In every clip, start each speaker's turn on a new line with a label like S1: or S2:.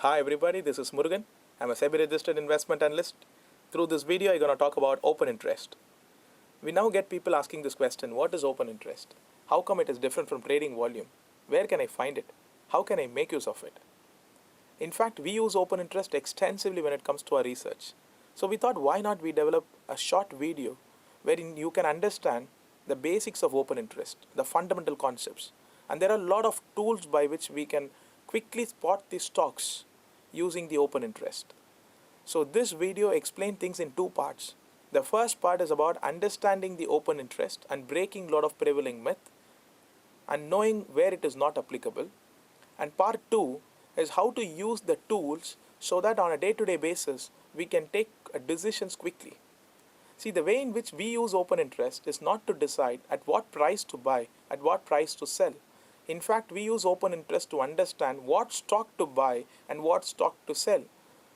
S1: Hi everybody, this is Murugan. I'm a SEBI registered investment analyst. Through this video, I'm going to talk about open interest. We now get people asking this question, what is open interest? How come it is different from trading volume? Where can I find it? How can I make use of it? In fact, we use open interest extensively when it comes to our research. So we thought, why not we develop a short video wherein you can understand the basics of open interest, the fundamental concepts. And there are a lot of tools by which we can quickly spot the stocks using the open interest. So this video explains things in two parts. The first part is about understanding the open interest and breaking a lot of prevailing myth and knowing where it is not applicable. And part two is how to use the tools so that on a day-to-day basis we can take decisions quickly. See, the way in which we use open interest is not to decide at what price to buy, at what price to sell. In fact, we use open interest to understand what stock to buy and what stock to sell,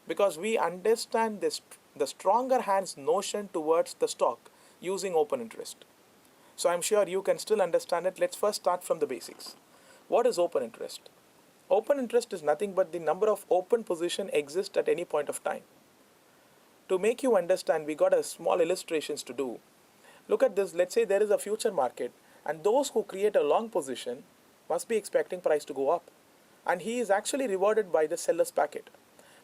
S1: because we understand the stronger hands notion towards the stock using open interest. So I'm sure you can still understand it. Let's first start from the basics. What is open interest? Open interest is nothing but the number of open positions exist at any point of time. To make you understand, we got a small illustrations to do. Look at this. Let's say there is a future market, and those who create a long position must be expecting price to go up, and he is actually rewarded by the seller's packet.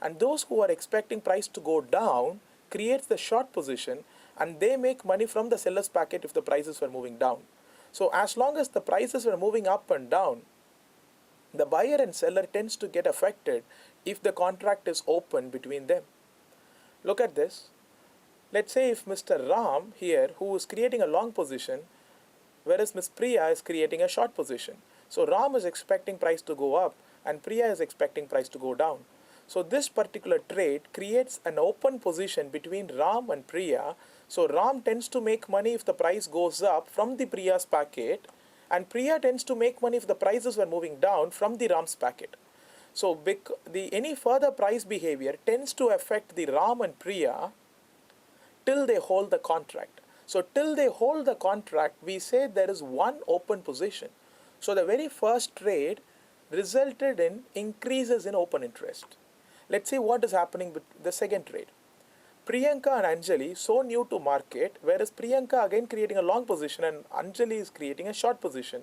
S1: And those who are expecting price to go down creates the short position, and they make money from the seller's packet if the prices were moving down. So as long as the prices were moving up and down, the buyer and seller tends to get affected if the contract is open between them. Look at this. Let's say if Mr. Ram here, who is creating a long position, whereas Ms. Priya is creating a short position. So Ram is expecting price to go up and Priya is expecting price to go down. So this particular trade creates an open position between Ram and Priya. So Ram tends to make money if the price goes up from the Priya's packet, and Priya tends to make money if the prices were moving down from the Ram's packet. So any further price behavior tends to affect the Ram and Priya till they hold the contract. So till they hold the contract, we say there is one open position. So the very first trade resulted in increases in open interest. Let's see what is happening with the second trade. Priyanka and Anjali, so new to market, whereas Priyanka again creating a long position and Anjali is creating a short position.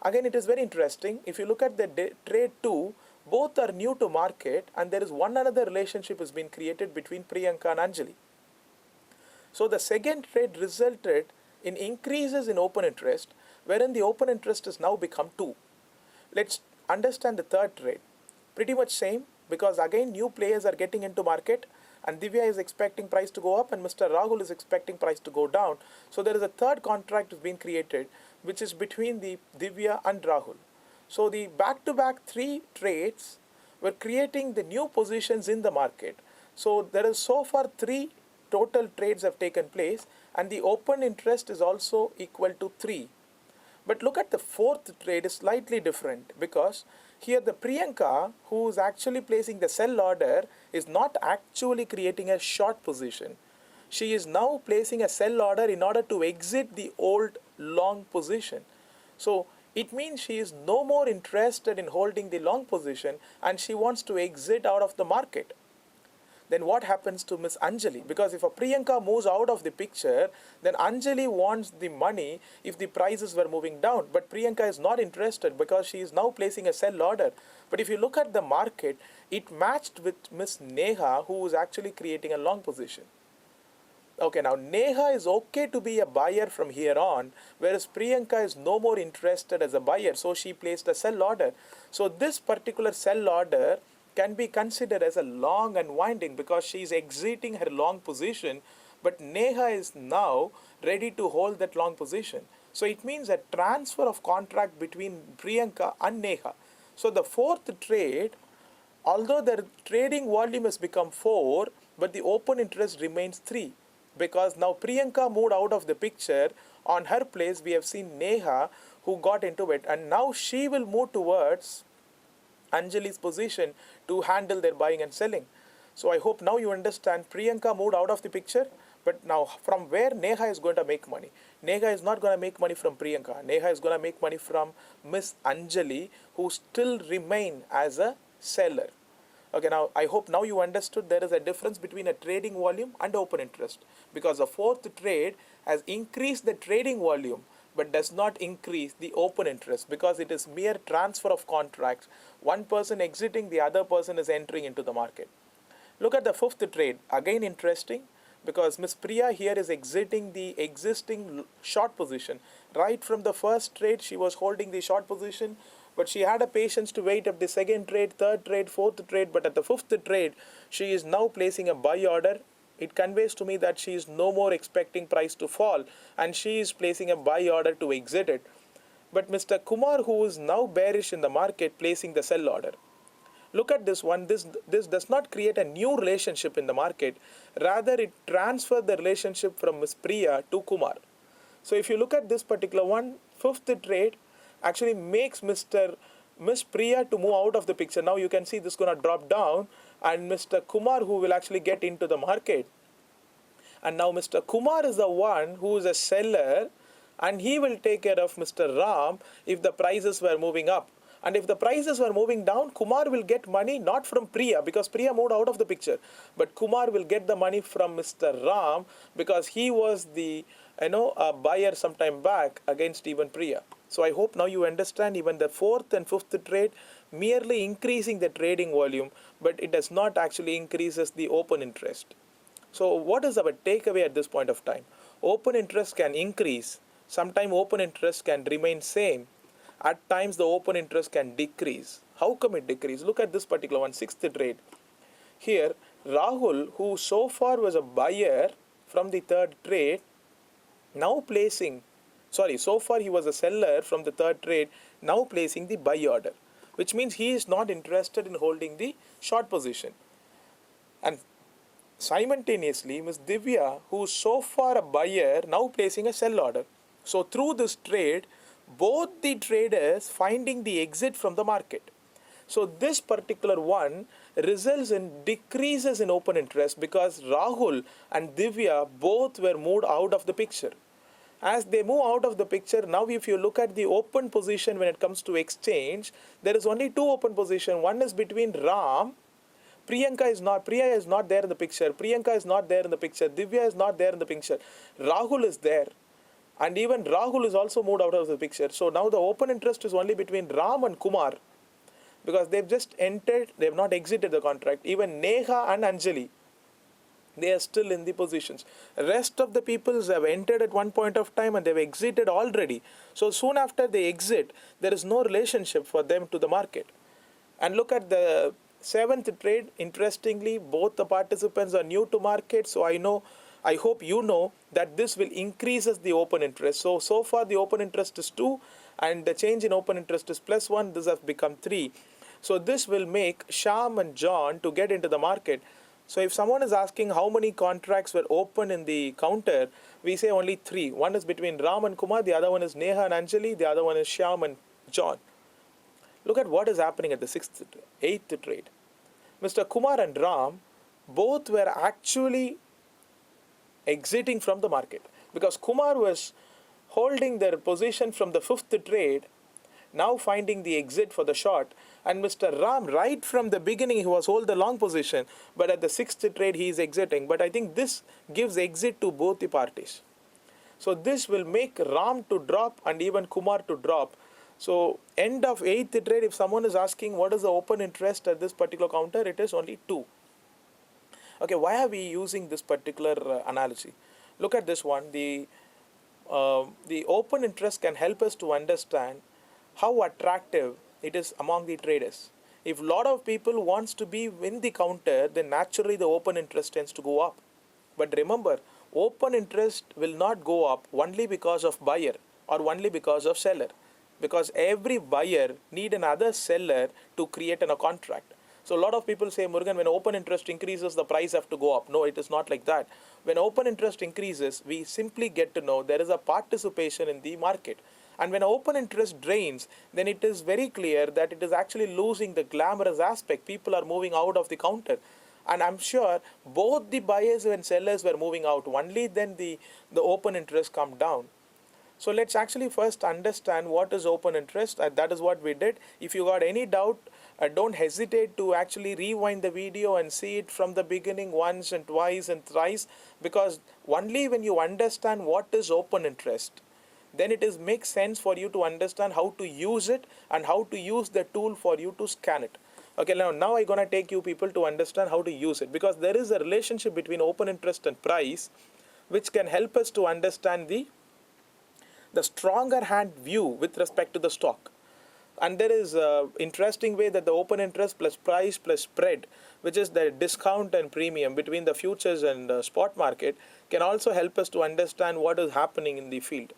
S1: Again, it is very interesting. If you look at the trade 2, both are new to market and there is one another relationship has been created between Priyanka and Anjali. So the second trade resulted in increases in open interest, wherein the open interest has now become 2. Let's understand the third trade. Pretty much same, because again new players are getting into market and Divya is expecting price to go up and Mr. Rahul is expecting price to go down. So there is a third contract has been created which is between the Divya and Rahul. So the back-to-back 3 trades were creating the new positions in the market. So there is so far 3 total trades have taken place and the open interest is also equal to 3. But look at the fourth trade is slightly different, because here the Priyanka, who is actually placing the sell order, is not actually creating a short position. She is now placing a sell order in order to exit the old long position. So it means she is no more interested in holding the long position and she wants to exit out of the market. Then what happens to Miss Anjali? Because if a Priyanka moves out of the picture, then Anjali wants the money if the prices were moving down. But Priyanka is not interested because she is now placing a sell order. But if you look at the market, it matched with Miss Neha, who is actually creating a long position. Okay, now Neha is okay to be a buyer from here on, whereas Priyanka is no more interested as a buyer. So she placed a sell order. So this particular sell order can be considered as a long unwinding because she is exiting her long position, but Neha is now ready to hold that long position. So it means a transfer of contract between Priyanka and Neha. So the fourth trade, although the trading volume has become 4, but the open interest remains 3, because now Priyanka moved out of the picture. On her place we have seen Neha, who got into it, and now she will move towards Anjali's position to handle their buying and selling. So I hope now you understand. Priyanka moved out of the picture, but now from where Neha is going to make money? Neha is not going to make money from Priyanka. Neha is going to make money from Miss Anjali, who still remain as a seller. Okay, now I hope now you understood there is a difference between a trading volume and open interest, because the fourth trade has increased the trading volume but does not increase the open interest, because it is mere transfer of contracts. One person exiting, the other person is entering into the market. Look at the fifth trade, again interesting, because Miss Priya here is exiting the existing short position. Right from the first trade she was holding the short position, but she had a patience to wait up the second trade, third trade, fourth trade, but at the fifth trade she is now placing a buy order. It conveys to me that she is no more expecting price to fall and she is placing a buy order to exit it. But Mr. Kumar, who is now bearish in the market, placing the sell order. Look at this one. This does not create a new relationship in the market. Rather, it transfers the relationship from Ms. Priya to Kumar. So if you look at this particular one, fifth trade actually makes Miss Priya to move out of the picture. Now you can see this is going to drop down, and Mr. Kumar, who will actually get into the market. And now Mr. Kumar is the one who is a seller, and he will take care of Mr. Ram if the prices were moving up. And if the prices were moving down, Kumar will get money not from Priya, because Priya moved out of the picture, but Kumar will get the money from Mr. Ram, because he was the buyer sometime back against even Priya. So I hope now you understand even the fourth and fifth trade merely increasing the trading volume, but it does not actually increases the open interest. So what is our takeaway at this point of time? Open interest can increase. Sometimes open interest can remain same. At times the open interest can decrease. How come it decrease? Look at this particular one, sixth trade. Here, Rahul, who so far was a buyer from the third trade, now placing, so far he was a seller from the third trade, now placing the buy order, which means he is not interested in holding the short position. And simultaneously, Ms. Divya, who is so far a buyer, now placing a sell order. So through this trade, both the traders finding the exit from the market. So this particular one results in decreases in open interest, because Rahul and Divya both were moved out of the picture. As they move out of the picture, now if you look at the open position when it comes to exchange, there is only two open positions. One is between Ram. Priya is not there in the picture. Priyanka is not there in the picture. Divya is not there in the picture. Rahul is there. And even Rahul is also moved out of the picture. So now the open interest is only between Ram and Kumar, because they've just entered, they've not exited the contract. Even Neha and Anjali, they are still in the positions. Rest of the people have entered at one point of time and they've exited already. So soon after they exit, there is no relationship for them to the market. And look at the seventh trade. Interestingly, both the participants are new to market. So I hope you know that this will increases the open interest. So far the open interest is 2 and the change in open interest is +1. This has become 3. So this will make Shyam and John to get into the market. So if someone is asking how many contracts were open in the counter, we say only 3. One is between Ram and Kumar, the other one is Neha and Anjali, the other one is Shyam and John. Look at what is happening at the eighth trade. Mr. Kumar and Ram both were actually exiting from the market, because Kumar was holding their position from the fifth trade, now finding the exit for the short, and Mr. Ram, right from the beginning, he was hold the long position, but at the sixth trade he is exiting. But I think this gives exit to both the parties. So this will make Ram to drop and even Kumar to drop. So end of eighth trade, if someone is asking what is the open interest at this particular counter, it is only 2. Okay, why are we using this particular analogy? Look at this one. The open interest can help us to understand how attractive it is among the traders. If a lot of people wants to be in the counter, then naturally the open interest tends to go up. But remember, open interest will not go up only because of buyer or only because of seller, because every buyer need another seller to create a contract. So a lot of people say, Murugan, when open interest increases, the price have to go up. No, it is not like that. When open interest increases, we simply get to know there is a participation in the market. And when open interest drains, then it is very clear that it is actually losing the glamorous aspect. People are moving out of the counter. And I'm sure both the buyers and sellers were moving out. Only then the open interest come down. So let's actually first understand what is open interest. That is what we did. If you got any doubt, don't hesitate to actually rewind the video and see it from the beginning once and twice and thrice, because only when you understand what is open interest, then it makes sense for you to understand how to use it and how to use the tool for you to scan it. Okay, now I'm going to take you people to understand how to use it, because there is a relationship between open interest and price which can help us to understand the stronger hand view with respect to the stock. And there is an interesting way that the open interest plus price plus spread, which is the discount and premium between the futures and spot market, can also help us to understand what is happening in the field.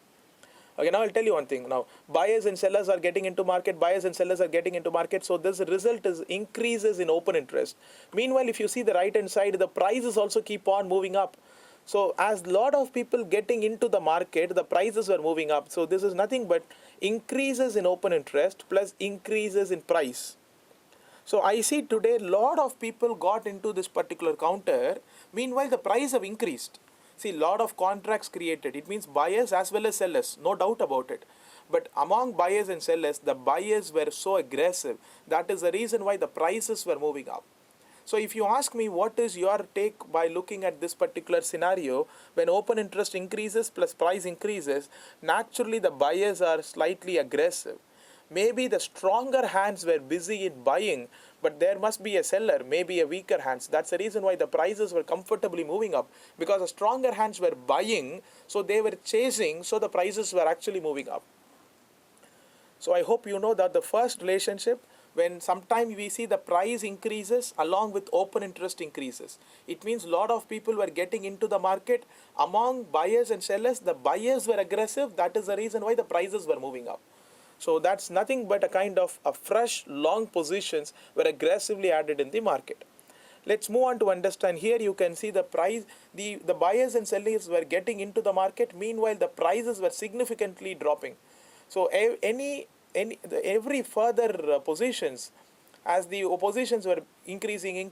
S1: Okay, now I'll tell you one thing. Now, buyers and sellers are getting into market, so this result is increases in open interest. Meanwhile, if you see the right hand side, the prices also keep on moving up. So as lot of people getting into the market, the prices were moving up. So this is nothing but increases in open interest plus increases in price. So I see today lot of people got into this particular counter. Meanwhile, the price have increased. See, lot of contracts created. It means buyers as well as sellers, no doubt about it. But among buyers and sellers, the buyers were so aggressive. That is the reason why the prices were moving up. So if you ask me what is your take by looking at this particular scenario, when open interest increases plus price increases, naturally the buyers are slightly aggressive. Maybe the stronger hands were busy in buying, but there must be a seller, maybe a weaker hands. That's the reason why the prices were comfortably moving up, because the stronger hands were buying, so they were chasing, so the prices were actually moving up. So I hope you know that the first relationship, when sometime we see the price increases along with open interest increases, it means a lot of people were getting into the market. Among buyers and sellers, the buyers were aggressive. That is the reason why the prices were moving up. So that's nothing but a kind of a fresh long positions were aggressively added in the market. Let's move on to understand. Here you can see the price, the buyers and sellers were getting into the market. Meanwhile, the prices were significantly dropping. So every further positions, as the positions were increasing.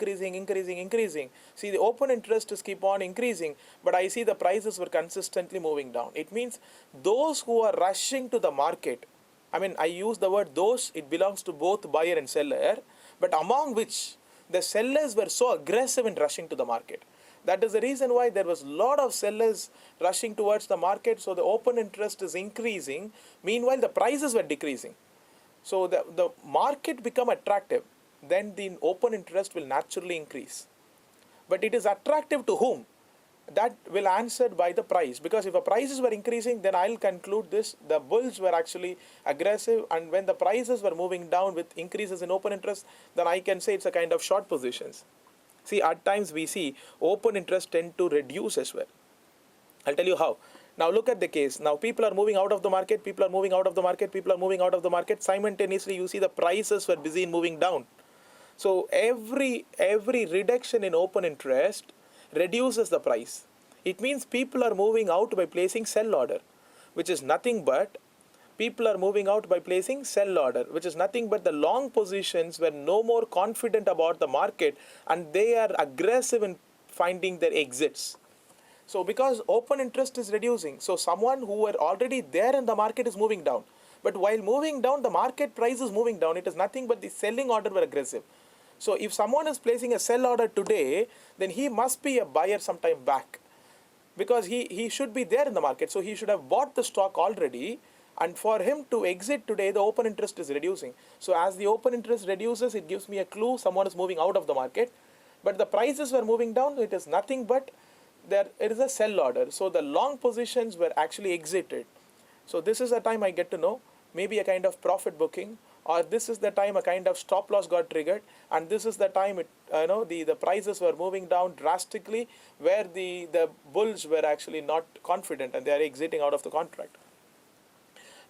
S1: See, the open interest is keep on increasing, but I see the prices were consistently moving down. It means those who are rushing to the market, I use the word those, it belongs to both buyer and seller, but among which the sellers were so aggressive in rushing to the market. That is the reason why there was a lot of sellers rushing towards the market, so the open interest is increasing. Meanwhile, the prices were decreasing. So the market become attractive, then the open interest will naturally increase. But it is attractive to whom? That will answered by the price, because if the prices were increasing, then I'll conclude this, the bulls were actually aggressive, and when the prices were moving down with increases in open interest, then I can say it's a kind of short positions. See, at times we see open interest tend to reduce as well. I'll tell you how. Now look at the case. Now people are moving out of the market, simultaneously you see the prices were busy in moving down. So every reduction in open interest reduces the price. It means people are moving out by placing sell order, which is nothing but the long positions were no more confident about the market, and they are aggressive in finding their exits. So because open interest is reducing, so someone who were already there in the market is moving down. But while moving down, the market price is moving down. It is nothing but the selling order were aggressive. So if someone is placing a sell order today, then he must be a buyer sometime back, because he should be there in the market. So he should have bought the stock already, and for him to exit today, the open interest is reducing. So as the open interest reduces, it gives me a clue someone is moving out of the market. But the prices were moving down, it is nothing but it is a sell order. So the long positions were actually exited. So this is the time I get to know maybe a kind of profit booking, or this is the time a kind of stop loss got triggered, and this is the time the prices were moving down drastically, where the bulls were actually not confident and they are exiting out of the contract.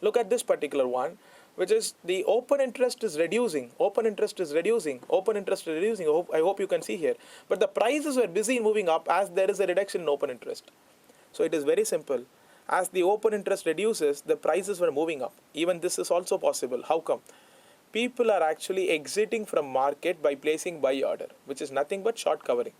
S1: Look at this particular one, which is the open interest is reducing. I hope you can see here. But the prices were busy in moving up as there is a reduction in open interest. So it is very simple. As the open interest reduces, the prices were moving up. Even this is also possible. How come? People are actually exiting from market by placing buy order, which is nothing but short covering.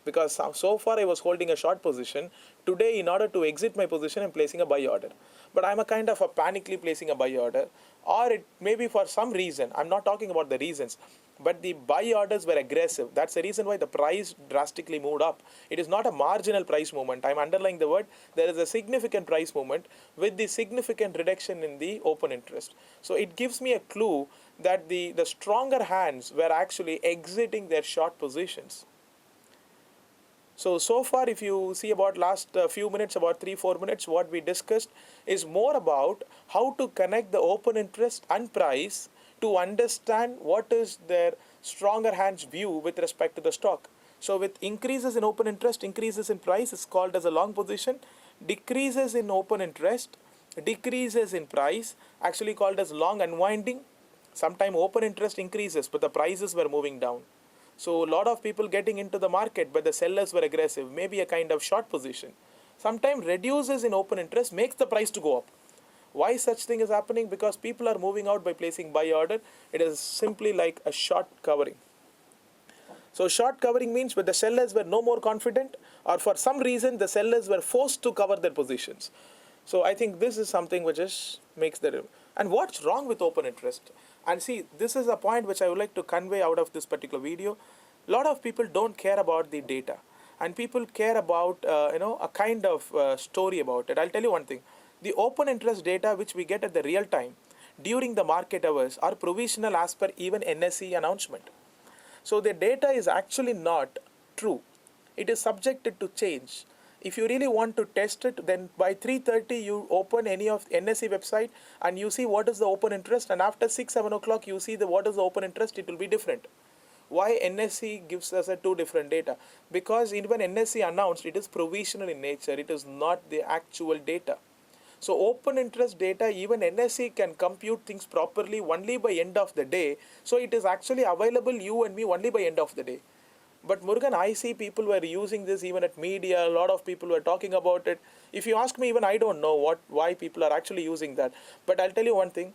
S1: Because so far I was holding a short position. Today, in order to exit my position, I'm placing a buy order. But I'm a kind of a panically placing a buy order, or it may be for some reason. I'm not talking about the reasons. but the buy orders were aggressive. That's the reason why the price drastically moved up. It is not a marginal price movement. I'm underlining the word. There is a significant price movement with the significant reduction in the open interest. So it gives me a clue that the stronger hands were actually exiting their short positions. So far, if you see about last few minutes, about 3-4 minutes, what we discussed is more about how to connect the open interest and price to understand what is their stronger hands view with respect to the stock. So with increases in open interest, increases in price is called as a long position. Decreases in open interest, decreases in price, actually called as long unwinding. Sometimes open interest increases, but the prices were moving down. So a lot of people getting into the market, but the sellers were aggressive, maybe a kind of short position. Sometimes reduces in open interest makes the price to go up. Why such thing is happening? Because people are moving out by placing buy order. It is simply like a short covering. So short covering means when the sellers were no more confident, or for some reason the sellers were forced to cover their positions. So I think this is something which makes the. And what's wrong with open interest? And see, this is a point which I would like to convey out of this particular video. A lot of people don't care about the data, and people care about a kind of story about it. I'll tell you one thing: the open interest data which we get at the real time during the market hours are provisional as per even NSE announcement. So the data is actually not true. It is subjected to change. If you really want to test it, then by 3:30 you open any of NSE website and you see what is the open interest, and after 6-7 o'clock you see what is the open interest. It will be different. Why NSE gives us a two different data? Because even NSE announced it is provisional in nature. It is not the actual data. So open interest data, even NSE can compute things properly only by end of the day. So it is actually available you and me only by end of the day. But Murugan, I see people were using this even at media. A lot of people were talking about it. If you ask me, even I don't know why people are actually using that. But I'll tell you one thing.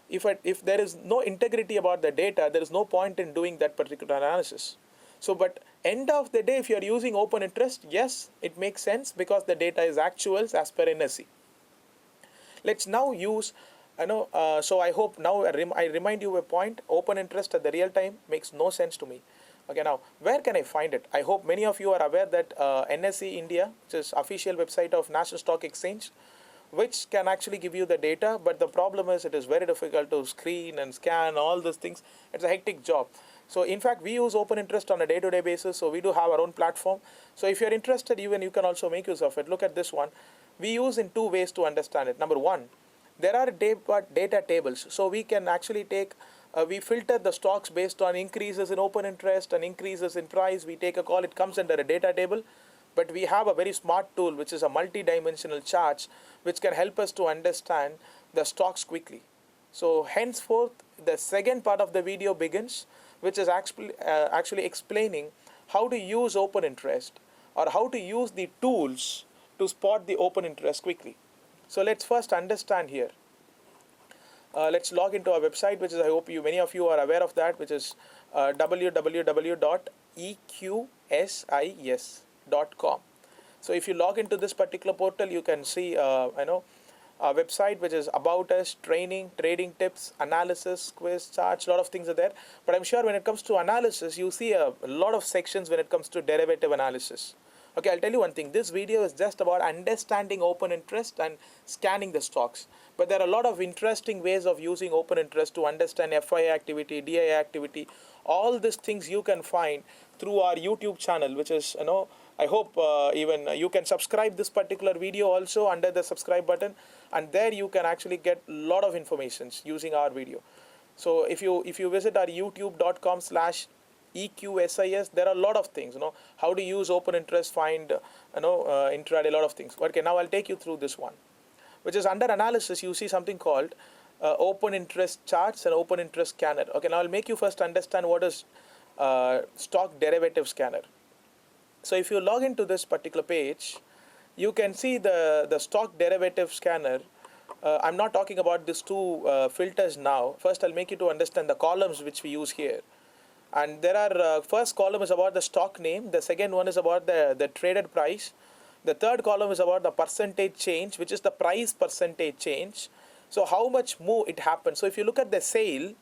S1: If there is no integrity about the data, there is no point in doing that particular analysis. So, but end of the day, if you are using open interest, yes, it makes sense because the data is actuals as per NSE. Let's now use, so I hope now I remind you a point. Open interest at the real time makes no sense to me. Okay, now where can I find it? I hope many of you are aware that NSE India, which is official website of National Stock Exchange, which can actually give you the data, but the problem is it is very difficult to screen and scan all these things. It's a hectic job. So in fact, we use open interest on a day-to-day basis. So we do have our own platform. So if you're interested, even you can also make use of it. Look at this one. We use in two ways to understand it. Number one, there are data tables. So we can actually take, we filter the stocks based on increases in open interest and increases in price. We take a call, it comes under a data table. But we have a very smart tool, which is a multi-dimensional charts, which can help us to understand the stocks quickly. So henceforth, the second part of the video begins, which is actually explaining how to use open interest or how to use the tools to spot the open interest quickly. So let's first understand here. Let's log into our website, which is, I hope many of you are aware of that, which is www.EQSIS.com. So if you log into this particular portal, you can see a website which is about us, training, trading tips, analysis, quiz, charts, a lot of things are there. But I'm sure when it comes to analysis, you see a lot of sections when it comes to derivative analysis. Okay, I'll tell you one thing. This video is just about understanding open interest and scanning the stocks. But there are a lot of interesting ways of using open interest to understand FIA activity, DIA activity. All these things you can find through our YouTube channel, which is, I hope even you can subscribe this particular video also under the subscribe button. And there you can actually get a lot of information using our video. So if you visit our youtube.com/EQSIS, there are a lot of things, how to use open interest, find, intraday, a lot of things. Okay, now I'll take you through this one, which is under analysis. You see something called open interest charts and open interest scanner. Okay, now I'll make you first understand what is stock derivative scanner. So if you log into this particular page, you can see the stock derivative scanner. I'm not talking about these two filters now. First, I'll make you to understand the columns which we use here. And there are, first column is about the stock name. The second one is about the traded price. The third column is about the percentage change, which is the price percentage change. So how much move it happens. So if you look at the sale,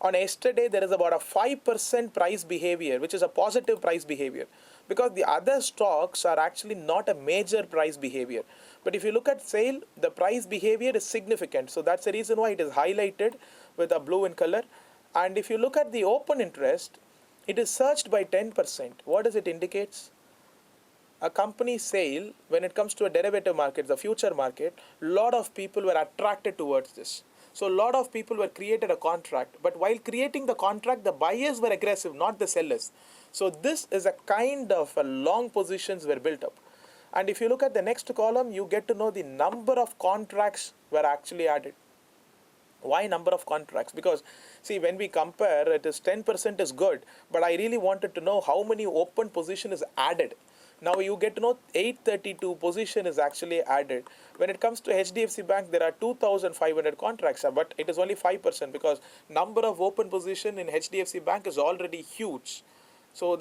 S1: On yesterday, there is about a 5% price behavior, which is a positive price behavior, because the other stocks are actually not a major price behavior. But if you look at SAIL, the price behavior is significant. So that's the reason why it is highlighted with a blue in color. And if you look at the open interest, it is surged by 10%. What does it indicate? A company SAIL, when it comes to a derivative market, the future market, a lot of people were attracted towards this. So a lot of people were created a contract, but while creating the contract, the buyers were aggressive, not the sellers. So this is a kind of a long positions were built up. And if you look at the next column, you get to know the number of contracts were actually added. Why number of contracts? Because see, when we compare, it is 10% is good, but I really wanted to know how many open position is added. Now you get to know 832 position is actually added. When it comes to HDFC Bank, there are 2,500 contracts, but it is only 5% because number of open position in HDFC Bank is already huge. So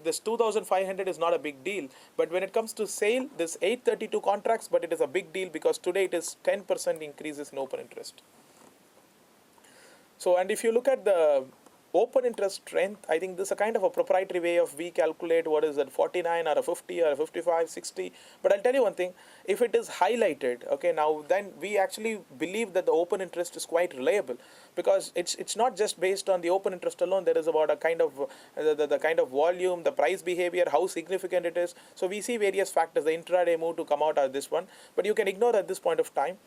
S1: this 2,500 is not a big deal. But when it comes to SAIL, this 832 contracts, but it is a big deal because today it is 10% increases in open interest. So, and if you look at the open interest strength, I think this is a kind of a proprietary way of we calculate what is it, 49 or a 50 or a 55, 60. But I'll tell you one thing, if it is highlighted, okay, now then we actually believe that the open interest is quite reliable, because it's not just based on the open interest alone. There is about a kind of the kind of volume, the price behavior, how significant it is. So we see various factors, the intraday move to come out of this one, but you can ignore at this point of time.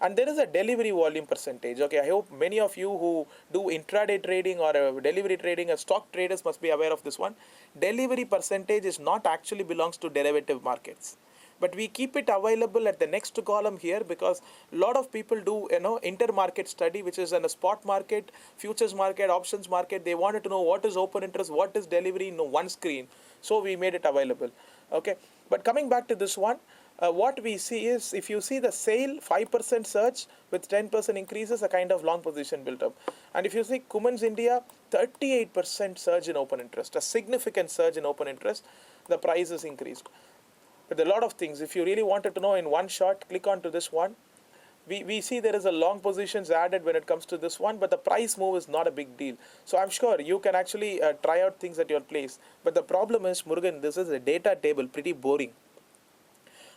S1: And there is a delivery volume percentage. Okay, I hope many of you who do intraday trading or delivery trading as stock traders must be aware of this one. Delivery percentage is not actually belongs to derivative markets, but we keep it available at the next column here because a lot of people do intermarket study, which is in a spot market, futures market, options market. They wanted to know what is open interest, what is delivery in one screen. So we made it available. Okay, but coming back to this one. What we see is, if you see the SAIL 5% surge with 10% increases, a kind of long position built up. And if you see Cummins India, 38% surge in open interest, a significant surge in open interest, the price is increased. But a lot of things, if you really wanted to know in one shot, click on to this one. We see there is a long positions added when it comes to this one, but the price move is not a big deal. So I'm sure you can actually try out things at your place. But the problem is, Murugan, this is a data table, pretty boring.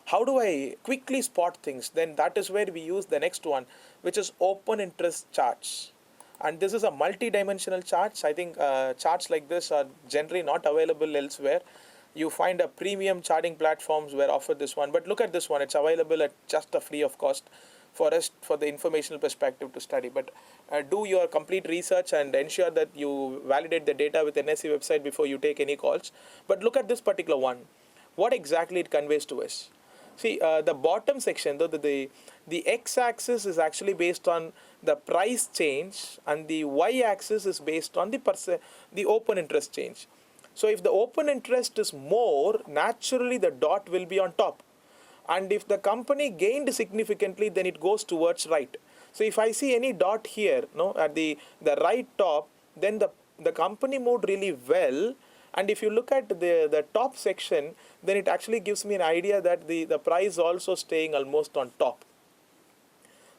S1: How do I quickly spot things? Then that is where we use the next one, which is open interest charts. And this is a multi-dimensional charts. I think charts like this are generally not available elsewhere. You find a premium charting platforms where offer this one. But look at this one. It's available at just a free of cost for us, for the informational perspective to study. But do your complete research and ensure that you validate the data with NSE website before you take any calls. But look at this particular one. What exactly it conveys to us? See, the bottom section, though, the x-axis is actually based on the price change, and the y-axis is based on the open interest change. So if the open interest is more, naturally the dot will be on top. And if the company gained significantly, then it goes towards right. So if I see any dot here, at the right top, then the company moved really well. And if you look at the top section, then it actually gives me an idea that the price also staying almost on top.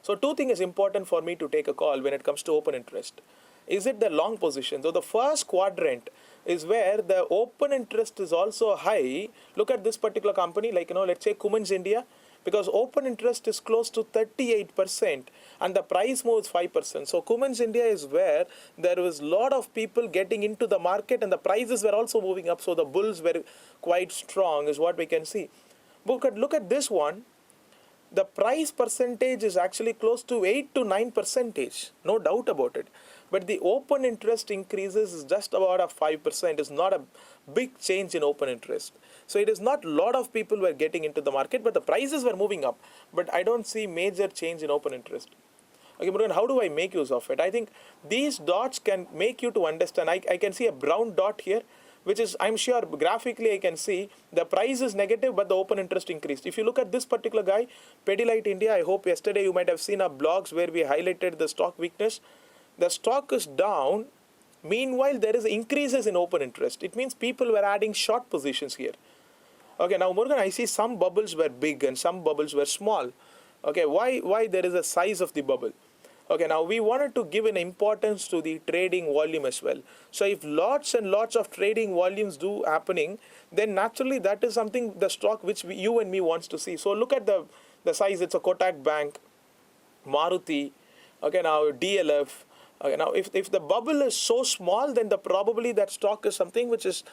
S1: So two things is important for me to take a call when it comes to open interest. Is it the long position? So the first quadrant is where the open interest is also high. Look at this particular company, like, let's say Cummins India, because open interest is close to 38% and the price moves 5%. So Cummins India is where there was a lot of people getting into the market and the prices were also moving up. So the bulls were quite strong is what we can see. But look at this one. The price percentage is actually close to 8 to 9%, no doubt about it. But the open interest increases is just about a 5%. It's not a big change in open interest. So it is not a lot of people were getting into the market, but the prices were moving up. But I don't see major change in open interest. Okay, Murugan, how do I make use of it? I think these dots can make you to understand. I can see a brown dot here, which is, I'm sure graphically I can see the price is negative, but the open interest increased. If you look at this particular guy, Pidilite India, I hope yesterday you might have seen our blogs where we highlighted the stock weakness. The stock is down. Meanwhile, there is increases in open interest. It means people were adding short positions here. Okay, now Murugan, I see some bubbles were big and some bubbles were small. Okay, why there is a size of the bubble? Okay, now we wanted to give an importance to the trading volume as well. So if lots and lots of trading volumes do happening, then naturally that is something, the stock which you and me wants to see. So look at the size. It's a Kotak Bank, Maruti, okay, now DLF. Okay, now if the bubble is so small, then probably that stock is something which is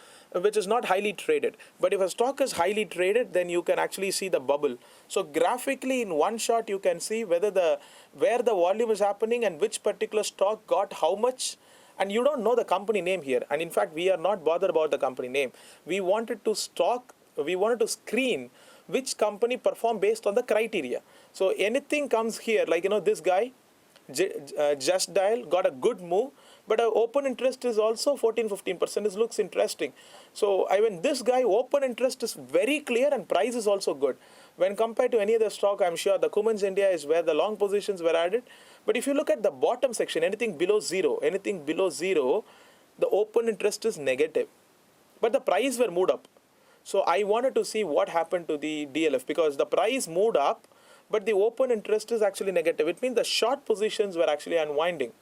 S1: not highly traded. But if a stock is highly traded, then you can actually see the bubble. So graphically in one shot you can see where the volume is happening and which particular stock got how much. And you don't know the company name here. And in fact, we are not bothered about the company name. We wanted to screen which company perform based on the criteria. So anything comes here, like this guy, Just Dial, got a good move, but our open interest is also 14-15%. It looks interesting. So this guy, open interest is very clear and price is also good. When compared to any other stock, I'm sure the Cummins India is where the long positions were added. But if you look at the bottom section, anything below zero, the open interest is negative. But the price were moved up. So I wanted to see what happened to the DLF, because the price moved up, but the open interest is actually negative. It means the short positions were actually unwinding.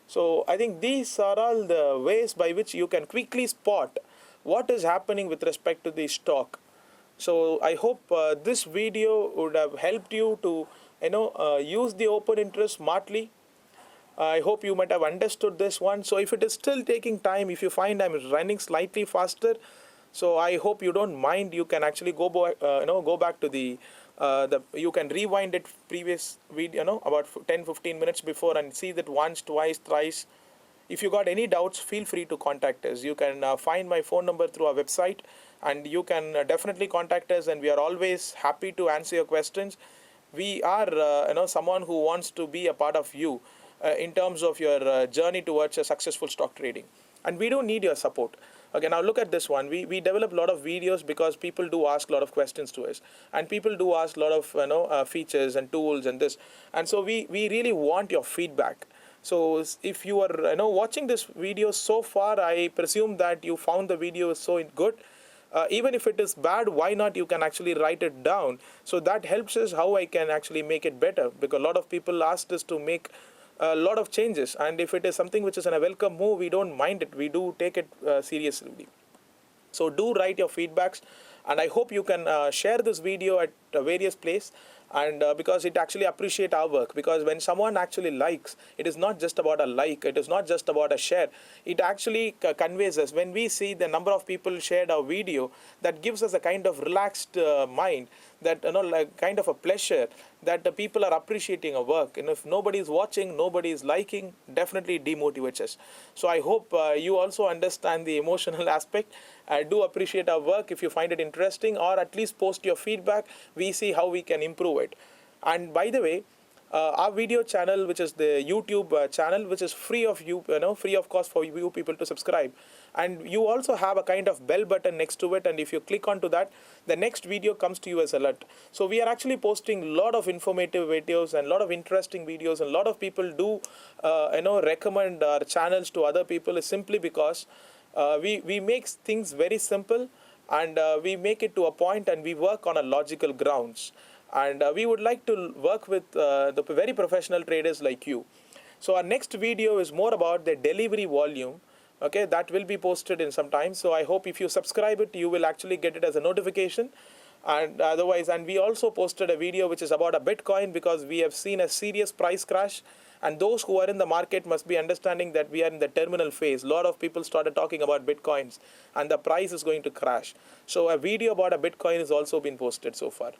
S1: So I think these are all the ways by which you can quickly spot what is happening with respect to the stock. So I hope this video would have helped you to use the open interest smartly. I hope you might have understood this one. So if it is still taking time, if you find I'm running slightly faster, so I hope you don't mind. You can actually go back to you can rewind it previous video, about 10-15 minutes before, and see that once, twice, thrice. If you got any doubts, feel free to contact us. You can find my phone number through our website, and you can definitely contact us, and we are always happy to answer your questions. We are someone who wants to be a part of you in terms of your journey towards a successful stock trading, and we don't need your support. Okay, now look at this one. We develop a lot of videos because people do ask a lot of questions to us, and people do ask a lot of features and tools and this, and so we really want your feedback. So if you are watching this video so far, I presume that you found the video so good. Even if it is bad, why not? You can actually write it down. So that helps us how I can actually make it better, because a lot of people asked us to make a lot of changes, and if it is something which is a welcome move, we don't mind it. We do take it seriously. So do write your feedbacks, and I hope you can share this video at various places, and because it actually appreciate our work. Because when someone actually likes, it is not just about a like, it is not just about a share. It actually conveys us. When we see the number of people shared our video, that gives us a kind of relaxed mind, that like kind of a pleasure that the people are appreciating our work. And if nobody is watching, nobody is liking, definitely demotivates us. So I hope you also understand the emotional aspect. I do appreciate our work. If you find it interesting, or at least post your feedback, we see how we can improve it. And by the way, our video channel, which is the YouTube channel, which is free of cost for you people to subscribe, and you also have a kind of bell button next to it, and if you click onto that, the next video comes to you as alert. So we are actually posting a lot of informative videos and a lot of interesting videos, and a lot of people do recommend our channels to other people, is simply because we make things very simple, and we make it to a point, and we work on a logical grounds. And we would like to work with the very professional traders like you. So our next video is more about the delivery volume. Okay, that will be posted in some time. So I hope if you subscribe it, you will actually get it as a notification. And otherwise, and we also posted a video which is about a Bitcoin, because we have seen a serious price crash. And those who are in the market must be understanding that we are in the terminal phase. A lot of people started talking about Bitcoins, and the price is going to crash. So a video about a Bitcoin has also been posted so far.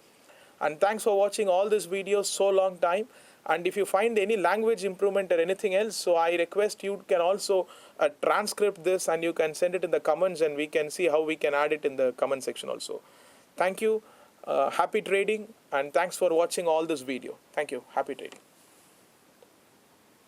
S1: And thanks for watching all these videos so long time. And if you find any language improvement or anything else, so I request you can also transcript this, and you can send it in the comments, and we can see how we can add it in the comment section also. Thank you. Happy trading, and thanks for watching all this video. Thank you. Happy trading.